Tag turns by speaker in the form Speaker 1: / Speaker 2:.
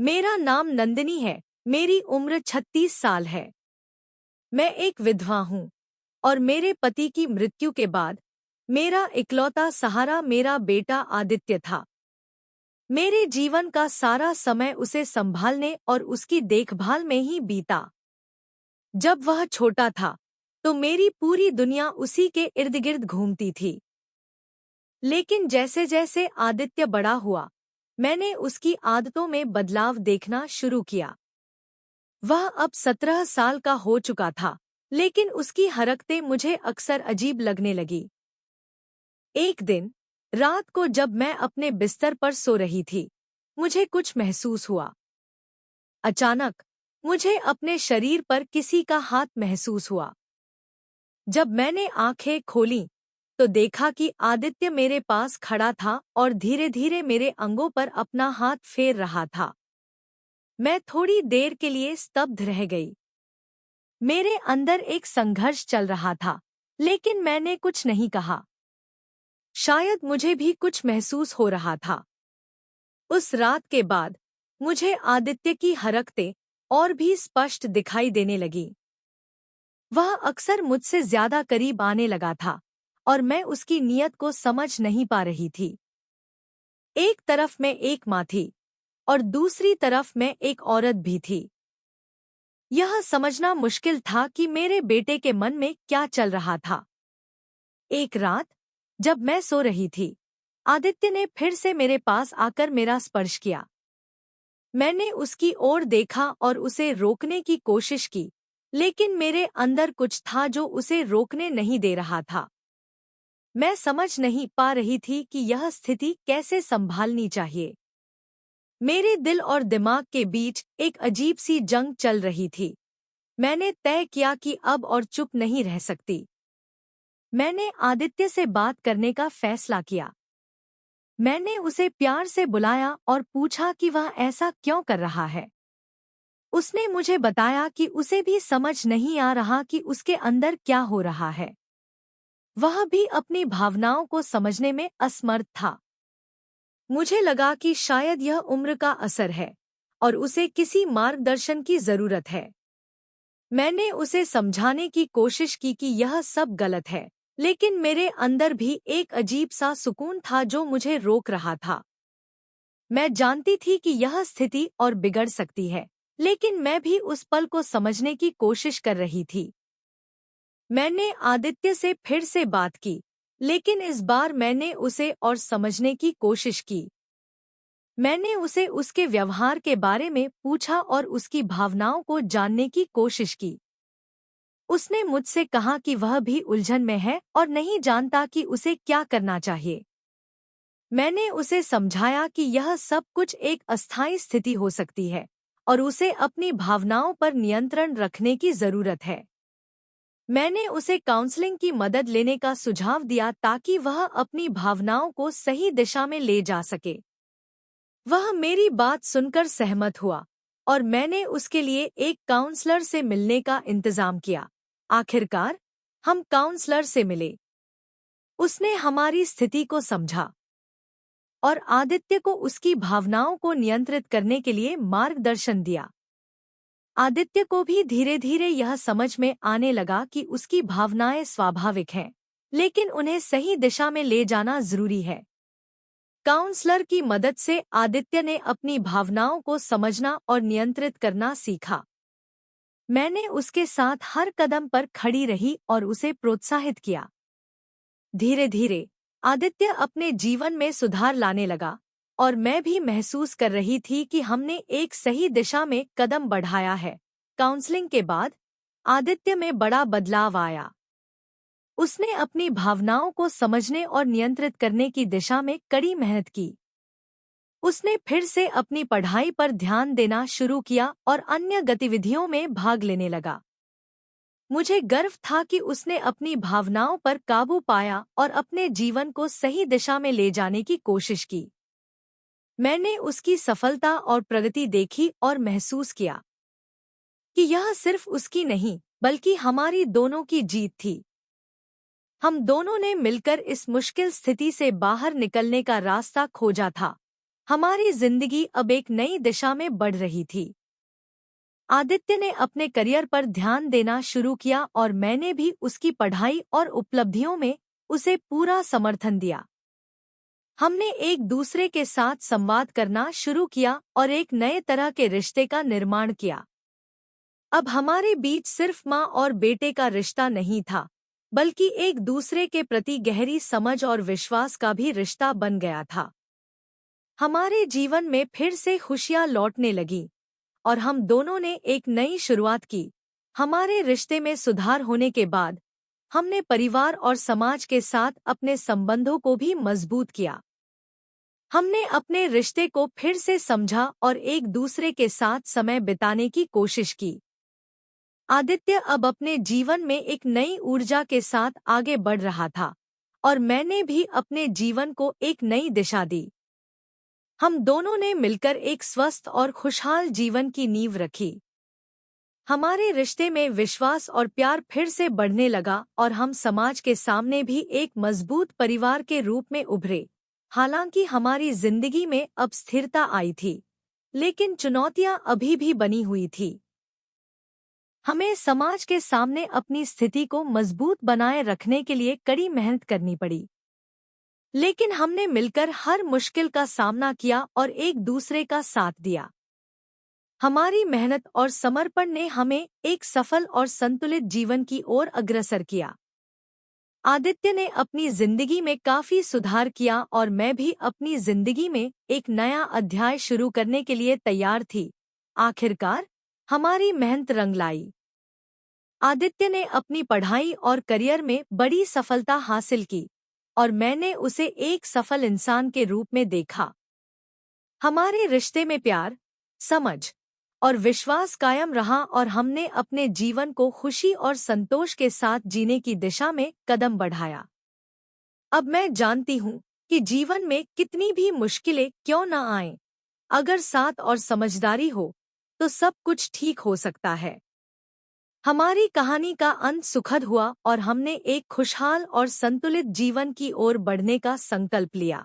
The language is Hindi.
Speaker 1: मेरा नाम नंदिनी है। मेरी उम्र 36 साल है। मैं एक विधवा हूँ और मेरे पति की मृत्यु के बाद मेरा इकलौता सहारा मेरा बेटा आदित्य था। मेरे जीवन का सारा समय उसे संभालने और उसकी देखभाल में ही बीता। जब वह छोटा था तो मेरी पूरी दुनिया उसी के इर्द गिर्द घूमती थी। लेकिन जैसे जैसे आदित्य बड़ा हुआ, मैंने उसकी आदतों में बदलाव देखना शुरू किया। वह अब 17 साल का हो चुका था, लेकिन उसकी हरकतें मुझे अक्सर अजीब लगने लगी। एक दिन रात को जब मैं अपने बिस्तर पर सो रही थी, मुझे कुछ महसूस हुआ। अचानक मुझे अपने शरीर पर किसी का हाथ महसूस हुआ। जब मैंने आंखें खोलीं, तो देखा कि आदित्य मेरे पास खड़ा था और धीरे-धीरे मेरे अंगों पर अपना हाथ फेर रहा था। मैं थोड़ी देर के लिए स्तब्ध रह गई। मेरे अंदर एक संघर्ष चल रहा था, लेकिन मैंने कुछ नहीं कहा। शायद मुझे भी कुछ महसूस हो रहा था। उस रात के बाद मुझे आदित्य की हरकतें और भी स्पष्ट दिखाई देने लगी। वह अक्सर मुझसे ज्यादा करीब आने लगा था और मैं उसकी नीयत को समझ नहीं पा रही थी। एक तरफ मैं एक माँ थी और दूसरी तरफ मैं एक औरत भी थी। यह समझना मुश्किल था कि मेरे बेटे के मन में क्या चल रहा था। एक रात जब मैं सो रही थी, आदित्य ने फिर से मेरे पास आकर मेरा स्पर्श किया। मैंने उसकी ओर देखा और उसे रोकने की कोशिश की, लेकिन मेरे अंदर कुछ था जो उसे रोकने नहीं दे रहा था। मैं समझ नहीं पा रही थी कि यह स्थिति कैसे संभालनी चाहिए। मेरे दिल और दिमाग के बीच एक अजीब सी जंग चल रही थी। मैंने तय किया कि अब और चुप नहीं रह सकती। मैंने आदित्य से बात करने का फैसला किया। मैंने उसे प्यार से बुलाया और पूछा कि वह ऐसा क्यों कर रहा है। उसने मुझे बताया कि उसे भी समझ नहीं आ रहा कि उसके अंदर क्या हो रहा है। वह भी अपनी भावनाओं को समझने में असमर्थ था। मुझे लगा कि शायद यह उम्र का असर है और उसे किसी मार्गदर्शन की जरूरत है। मैंने उसे समझाने की कोशिश की कि यह सब गलत है, लेकिन मेरे अंदर भी एक अजीब सा सुकून था जो मुझे रोक रहा था। मैं जानती थी कि यह स्थिति और बिगड़ सकती है, लेकिन मैं भी उस पल को समझने की कोशिश कर रही थी। मैंने आदित्य से फिर से बात की, लेकिन इस बार मैंने उसे और समझने की कोशिश की। मैंने उसे उसके व्यवहार के बारे में पूछा और उसकी भावनाओं को जानने की कोशिश की। उसने मुझसे कहा कि वह भी उलझन में है और नहीं जानता कि उसे क्या करना चाहिए। मैंने उसे समझाया कि यह सब कुछ एक अस्थायी स्थिति हो सकती है और उसे अपनी भावनाओं पर नियंत्रण रखने की जरूरत है। मैंने उसे काउंसलिंग की मदद लेने का सुझाव दिया ताकि वह अपनी भावनाओं को सही दिशा में ले जा सके। वह मेरी बात सुनकर सहमत हुआ और मैंने उसके लिए एक काउंसलर से मिलने का इंतजाम किया। आखिरकार हम काउंसलर से मिले। उसने हमारी स्थिति को समझा और आदित्य को उसकी भावनाओं को नियंत्रित करने के लिए मार्गदर्शन दिया। आदित्य को भी धीरे धीरे यह समझ में आने लगा कि उसकी भावनाएं स्वाभाविक हैं, लेकिन उन्हें सही दिशा में ले जाना जरूरी है। काउंसलर की मदद से आदित्य ने अपनी भावनाओं को समझना और नियंत्रित करना सीखा। मैंने उसके साथ हर कदम पर खड़ी रही और उसे प्रोत्साहित किया। धीरे धीरे आदित्य अपने जीवन में सुधार लाने लगा और मैं भी महसूस कर रही थी कि हमने एक सही दिशा में कदम बढ़ाया है। काउंसलिंग के बाद आदित्य में बड़ा बदलाव आया। उसने अपनी भावनाओं को समझने और नियंत्रित करने की दिशा में कड़ी मेहनत की। उसने फिर से अपनी पढ़ाई पर ध्यान देना शुरू किया और अन्य गतिविधियों में भाग लेने लगा। मुझे गर्व था कि उसने अपनी भावनाओं पर काबू पाया और अपने जीवन को सही दिशा में ले जाने की कोशिश की। मैंने उसकी सफलता और प्रगति देखी और महसूस किया कि यह सिर्फ उसकी नहीं, बल्कि हमारी दोनों की जीत थी। हम दोनों ने मिलकर इस मुश्किल स्थिति से बाहर निकलने का रास्ता खोजा था। हमारी जिंदगी अब एक नई दिशा में बढ़ रही थी। आदित्य ने अपने करियर पर ध्यान देना शुरू किया और मैंने भी उसकी पढ़ाई और उपलब्धियों में उसे पूरा समर्थन दिया। हमने एक दूसरे के साथ संवाद करना शुरू किया और एक नए तरह के रिश्ते का निर्माण किया। अब हमारे बीच सिर्फ माँ और बेटे का रिश्ता नहीं था, बल्कि एक दूसरे के प्रति गहरी समझ और विश्वास का भी रिश्ता बन गया था। हमारे जीवन में फिर से खुशियाँ लौटने लगीं और हम दोनों ने एक नई शुरुआत की। हमारे रिश्ते में सुधार होने के बाद हमने परिवार और समाज के साथ अपने संबंधों को भी मजबूत किया। हमने अपने रिश्ते को फिर से समझा और एक दूसरे के साथ समय बिताने की कोशिश की। आदित्य अब अपने जीवन में एक नई ऊर्जा के साथ आगे बढ़ रहा था और मैंने भी अपने जीवन को एक नई दिशा दी। हम दोनों ने मिलकर एक स्वस्थ और खुशहाल जीवन की नींव रखी। हमारे रिश्ते में विश्वास और प्यार फिर से बढ़ने लगा और हम समाज के सामने भी एक मजबूत परिवार के रूप में उभरे। हालांकि हमारी जिंदगी में अब स्थिरता आई थी, लेकिन चुनौतियां अभी भी बनी हुई थी। हमें समाज के सामने अपनी स्थिति को मजबूत बनाए रखने के लिए कड़ी मेहनत करनी पड़ी, लेकिन हमने मिलकर हर मुश्किल का सामना किया और एक दूसरे का साथ दिया। हमारी मेहनत और समर्पण ने हमें एक सफल और संतुलित जीवन की ओर अग्रसर किया। आदित्य ने अपनी जिंदगी में काफी सुधार किया और मैं भी अपनी जिंदगी में एक नया अध्याय शुरू करने के लिए तैयार थी। आखिरकार हमारी मेहनत रंग लाई। आदित्य ने अपनी पढ़ाई और करियर में बड़ी सफलता हासिल की और मैंने उसे एक सफल इंसान के रूप में देखा। हमारे रिश्ते में प्यार, समझ और विश्वास कायम रहा और हमने अपने जीवन को खुशी और संतोष के साथ जीने की दिशा में कदम बढ़ाया। अब मैं जानती हूँ कि जीवन में कितनी भी मुश्किलें क्यों न आएं, अगर साथ और समझदारी हो तो सब कुछ ठीक हो सकता है। हमारी कहानी का अंत सुखद हुआ और हमने एक खुशहाल और संतुलित जीवन की ओर बढ़ने का संकल्प लिया।